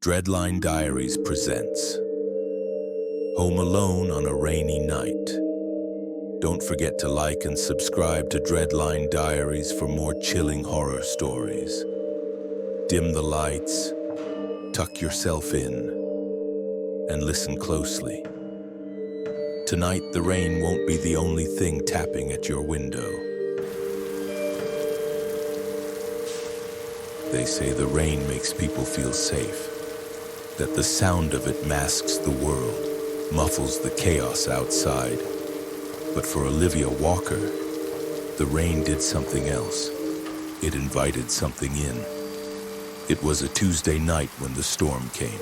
Dreadline Diaries presents Home Alone on a Rainy Night. Don't forget to like and subscribe to Dreadline Diaries for more chilling horror stories. Dim the lights, tuck yourself in, and listen closely. Tonight, the rain won't be the only thing tapping at your window. They say the rain makes people feel safe, that the sound of it masks the world, muffles the chaos outside. But for Olivia Walker, the rain did something else. It invited something in. It was a Tuesday night when the storm came.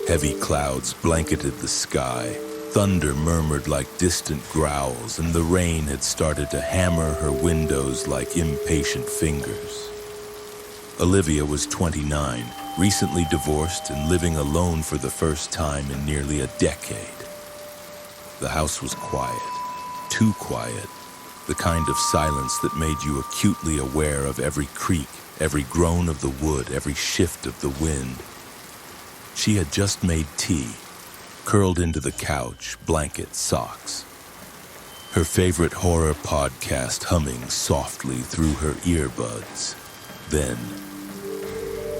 Heavy clouds blanketed the sky, thunder murmured like distant growls, and the rain had started to hammer her windows like impatient fingers. Olivia was 29, recently divorced and living alone for the first time in nearly a decade. The house was quiet, too quiet, the kind of silence that made you acutely aware of every creak, every groan of the wood, every shift of the wind. She had just made tea, curled into the couch, blanket, socks. Her favorite horror podcast humming softly through her earbuds. Then,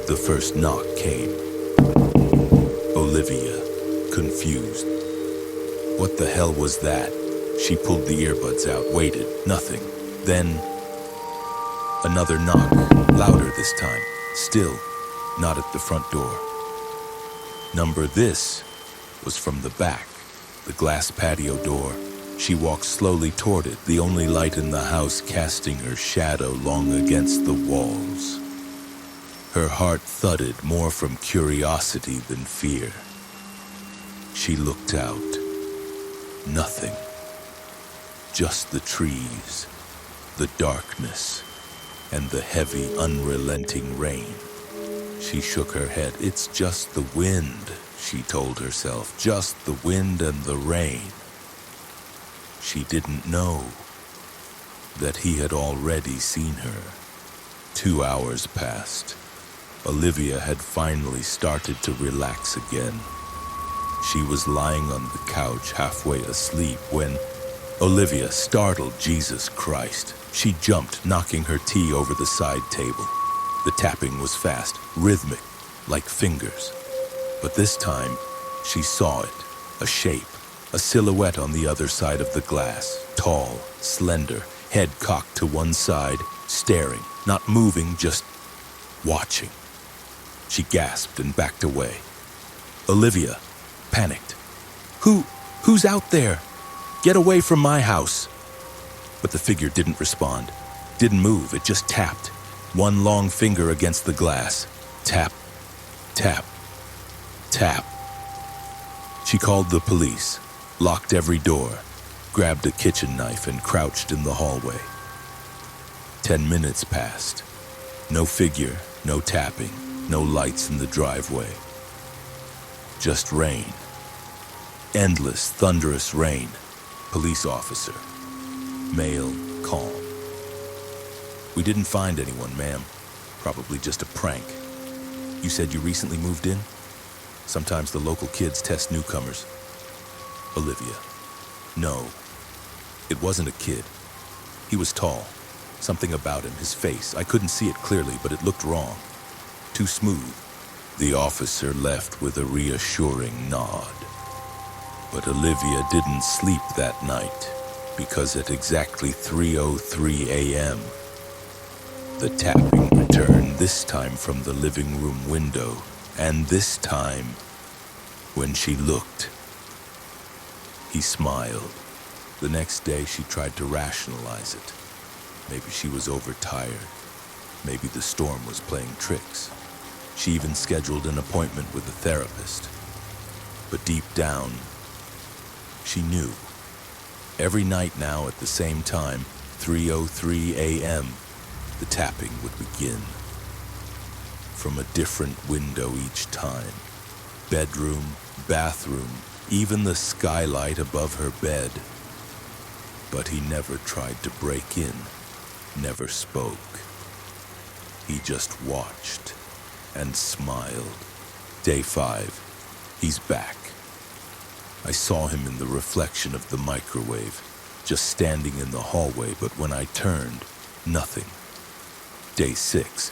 the first knock came. Olivia, confused. What the hell was that? She pulled the earbuds out, waited, nothing. Then, another knock, louder this time. Still, not at the front door. Number this was from the back, the glass patio door. She walked slowly toward it, the only light in the house casting her shadow long against the walls. Her heart thudded more from curiosity than fear. She looked out. Nothing. Just the trees, the darkness, and the heavy, unrelenting rain. She shook her head. It's just the wind, she told herself. Just the wind and the rain. She didn't know that he had already seen her. 2 hours passed. Olivia had finally started to relax again. She was lying on the couch halfway asleep when Olivia startled. Jesus Christ. She jumped, knocking her tea over the side table. The tapping was fast, rhythmic, like fingers. But this time, she saw it, a shape, a silhouette on the other side of the glass, tall, slender, head cocked to one side, staring, not moving, just watching. She gasped and backed away. Olivia, panicked. Who's out there? Get away from my house. But the figure didn't respond, didn't move, it just tapped. One long finger against the glass. Tap, tap, tap. She called the police, locked every door, grabbed a kitchen knife and crouched in the hallway. 10 minutes passed. No figure, no tapping, no lights in the driveway. Just rain. Endless, thunderous rain. Police officer. Male, calm. We didn't find anyone, ma'am. Probably just a prank. You said you recently moved in? Sometimes the local kids test newcomers. Olivia. No. It wasn't a kid. He was tall. Something about him, his face. I couldn't see it clearly, but it looked wrong. Too smooth. The officer left with a reassuring nod. But Olivia didn't sleep that night, because at exactly 3:03 a.m., the tapping returned, this time from the living room window, and this time, when she looked, he smiled. The next day, she tried to rationalize it. Maybe she was overtired. Maybe the storm was playing tricks. She even scheduled an appointment with a therapist. But deep down, she knew. Every night now at the same time, 3:03 a.m., the tapping would begin. From a different window each time. Bedroom, bathroom, even the skylight above her bed. But he never tried to break in, never spoke. He just watched and smiled Day 5. He's back. I saw him in the reflection of the microwave, just standing in the hallway, but when I turned, nothing. Day 6.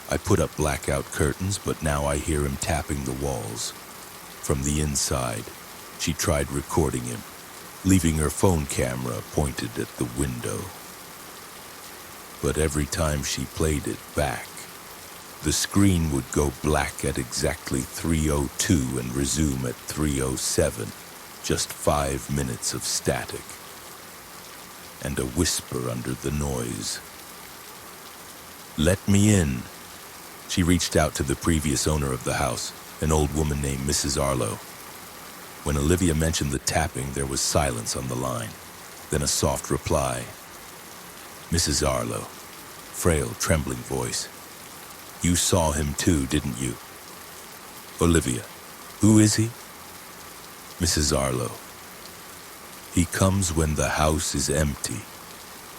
I put up blackout curtains, but now I hear him tapping the walls. From the inside, she tried recording him, leaving her phone camera pointed at the window. But every time she played it back, the screen would go black at exactly 3:02 and resume at 3:07, just 5 minutes of static. And a whisper under the noise. "Let me in." She reached out to the previous owner of the house, an old woman named Mrs. Arlo. When Olivia mentioned the tapping, there was silence on the line, then a soft reply. "Mrs. Arlo," frail, trembling voice. "You saw him too, didn't you?" "Olivia, who is he?" "Mrs. Arlo. He comes when the house is empty,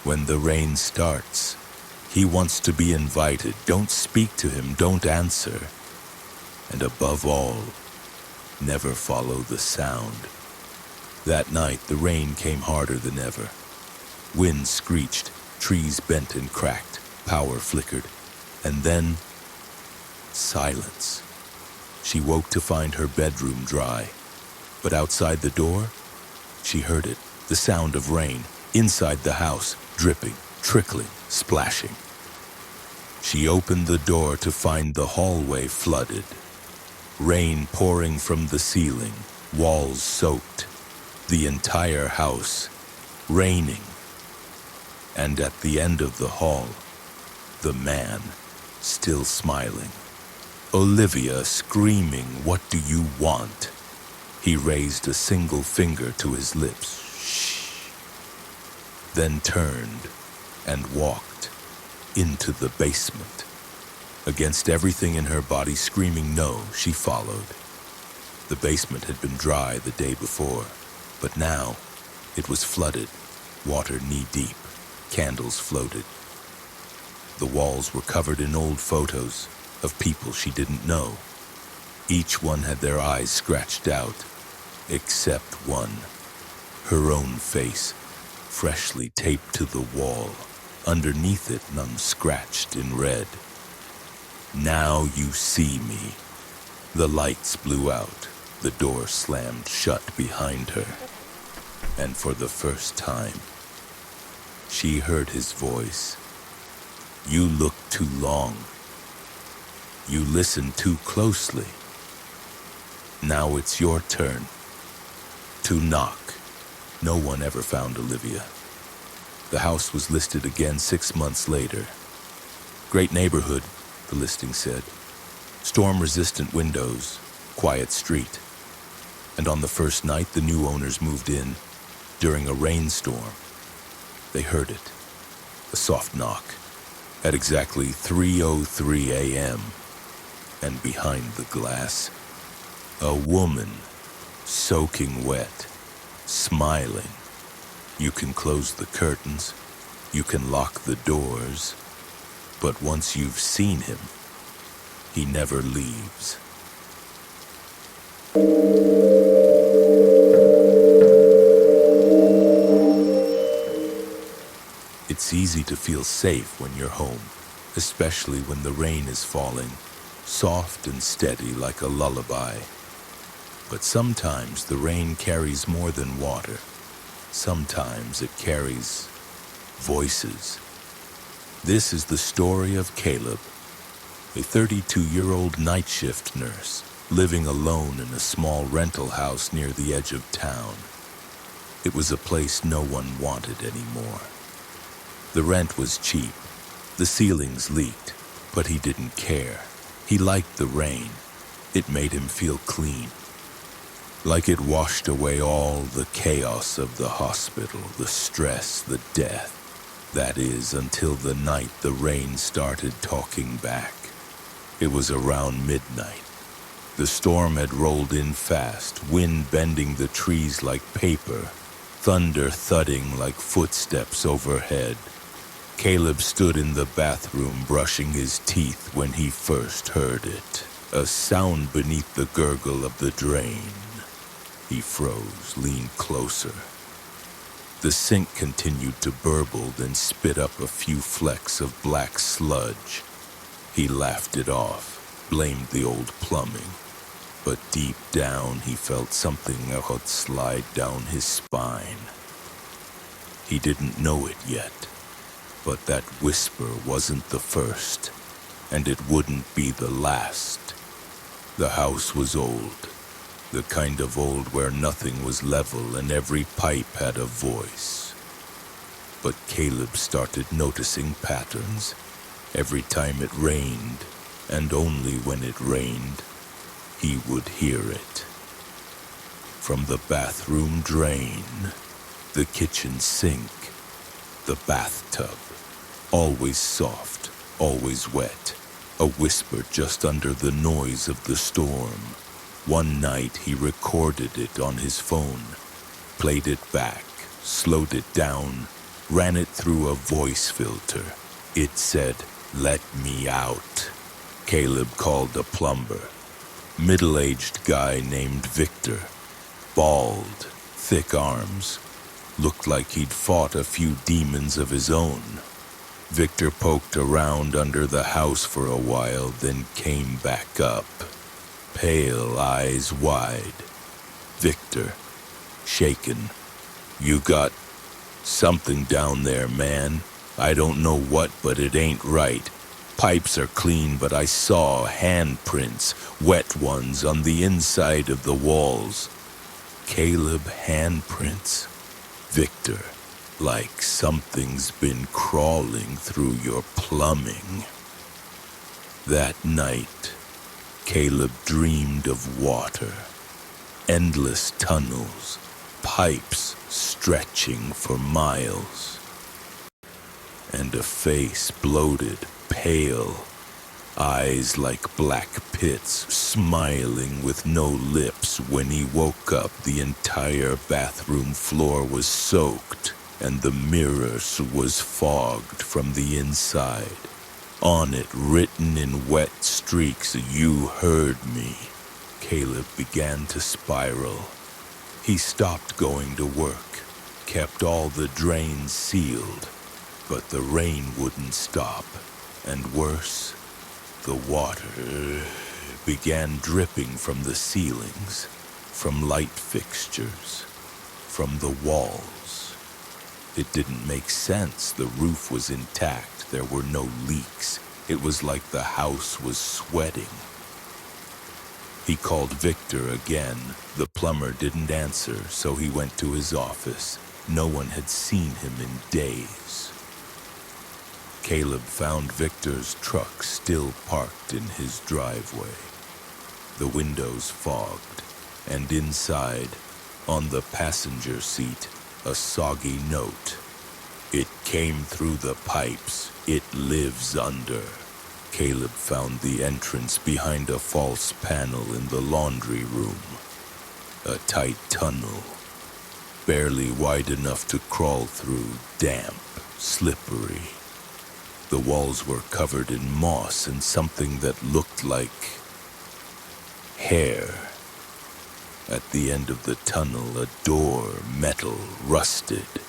when the rain starts. He wants to be invited. Don't speak to him, don't answer. And above all, never follow the sound." That night, the rain came harder than ever. Wind screeched, trees bent and cracked, power flickered, and then silence. She woke to find her bedroom dry, but outside the door, she heard it, the sound of rain, inside the house, dripping, trickling, splashing. She opened the door to find the hallway flooded, rain pouring from the ceiling, walls soaked, the entire house raining. And at the end of the hall, the man, still smiling. Olivia screaming, "What do you want?" He raised a single finger to his lips. Shh. Then turned and walked into the basement. Against everything in her body screaming no, she followed. The basement had been dry the day before, but now it was flooded, water knee-deep, candles floated. The walls were covered in old photos of people she didn't know. Each one had their eyes scratched out, except one, her own face, freshly taped to the wall, underneath it none scratched in red. "Now you see me." The lights blew out, the door slammed shut behind her, and for the first time, she heard his voice. "You look too long. You listen too closely. Now it's your turn to knock." No one ever found Olivia. The house was listed again 6 months later. "Great neighborhood," the listing said. "Storm-resistant windows, quiet street." And on the first night the new owners moved in, during a rainstorm, they heard it, a soft knock, at exactly 3:03 a.m., and behind the glass, a woman, soaking wet, smiling. You can close the curtains, you can lock the doors, but once you've seen him, he never leaves. It's easy to feel safe when you're home, especially when the rain is falling, soft and steady like a lullaby. But sometimes the rain carries more than water. Sometimes it carries voices. This is the story of Caleb, a 32-year-old night shift nurse living alone in a small rental house near the edge of town. It was a place no one wanted anymore. The rent was cheap, the ceilings leaked, but he didn't care. He liked the rain. It made him feel clean. Like it washed away all the chaos of the hospital, the stress, the death. That is, until the night the rain started talking back. It was around midnight. The storm had rolled in fast, wind bending the trees like paper, thunder thudding like footsteps overhead. Caleb stood in the bathroom brushing his teeth when he first heard it. A sound beneath the gurgle of the drain. He froze, leaned closer. The sink continued to burble, then spit up a few flecks of black sludge. He laughed it off, blamed the old plumbing. But deep down, he felt something would slide down his spine. He didn't know it yet, but that whisper wasn't the first, and it wouldn't be the last. The house was old, the kind of old where nothing was level and every pipe had a voice. But Caleb started noticing patterns. Every time it rained, and only when it rained, he would hear it. From the bathroom drain, the kitchen sink, the bathtub, always soft, always wet, a whisper just under the noise of the storm. One night he recorded it on his phone, played it back, slowed it down, ran it through a voice filter. It said, "Let me out." Caleb called a plumber. Middle-aged guy named Victor. Bald, thick arms. Looked like he'd fought a few demons of his own. Victor poked around under the house for a while, then came back up. Pale, eyes wide. Victor, shaken. "You got something down there, man. I don't know what, but it ain't right. Pipes are clean, but I saw handprints, wet ones, on the inside of the walls." Caleb, handprints. Victor, like something's been crawling through your plumbing. That night, Caleb dreamed of water, endless tunnels, pipes stretching for miles, and a face bloated, pale, eyes like black pits, smiling with no lips. When he woke up, the entire bathroom floor was soaked, and the mirror was fogged from the inside. On it, written in wet streaks, "You heard me." Caleb began to spiral. He stopped going to work, kept all the drains sealed, but the rain wouldn't stop. And worse, the water began dripping from the ceilings, from light fixtures, from the walls. It didn't make sense. The roof was intact. There were no leaks. It was like the house was sweating. He called Victor again. The plumber didn't answer, so he went to his office. No one had seen him in days. Caleb found Victor's truck still parked in his driveway, the windows fogged, and inside, on the passenger seat, a soggy note. "It came through the pipes. It lives under." Caleb found the entrance behind a false panel in the laundry room. A tight tunnel, barely wide enough to crawl through, damp, slippery. The walls were covered in moss and something that looked like hair. At the end of the tunnel, a door, metal, rusted,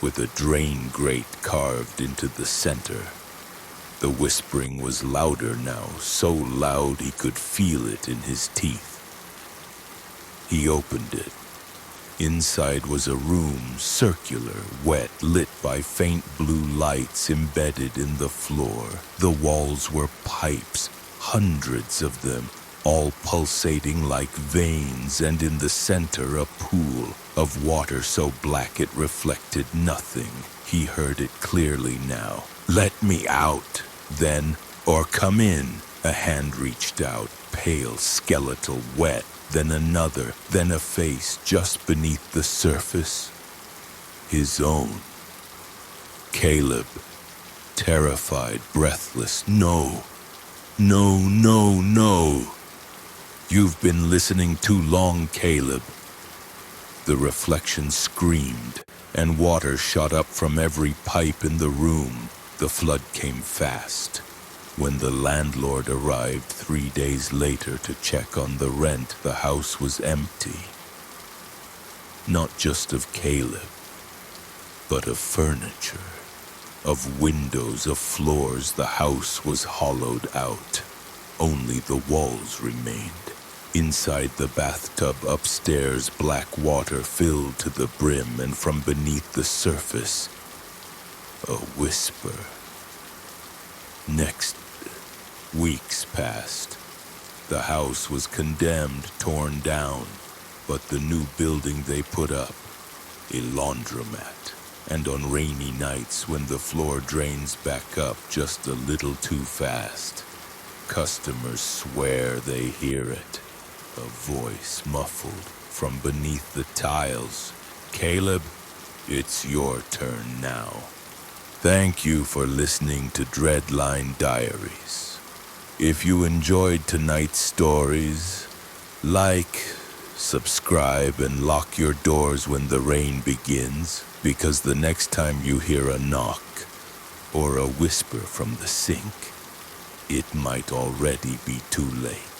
with a drain grate carved into the center. The whispering was louder now, so loud he could feel it in his teeth. He opened it. Inside was a room, circular, wet, lit by faint blue lights embedded in the floor. The walls were pipes, hundreds of them, all pulsating like veins, and in the center a pool of water so black it reflected nothing. He heard it clearly now. "Let me out, then, or come in." A hand reached out, pale, skeletal, wet. Then another, then a face just beneath the surface. His own. Caleb, terrified, breathless. "No, no, no, no. You've been listening too long, Caleb." The reflection screamed, and water shot up from every pipe in the room. The flood came fast. When the landlord arrived 3 days later to check on the rent, the house was empty. Not just of Caleb, but of furniture, of windows, of floors. The house was hollowed out. Only the walls remained. Inside the bathtub upstairs, black water filled to the brim, and from beneath the surface, a whisper. Next, weeks passed. The house was condemned, torn down, but the new building they put up, a laundromat. And on rainy nights when the floor drains back up just a little too fast, customers swear they hear it. A voice muffled from beneath the tiles. Caleb, it's your turn now. Thank you for listening to Dreadline Diaries. If you enjoyed tonight's stories, like, subscribe, and lock your doors when the rain begins, because the next time you hear a knock or a whisper from the sink, it might already be too late.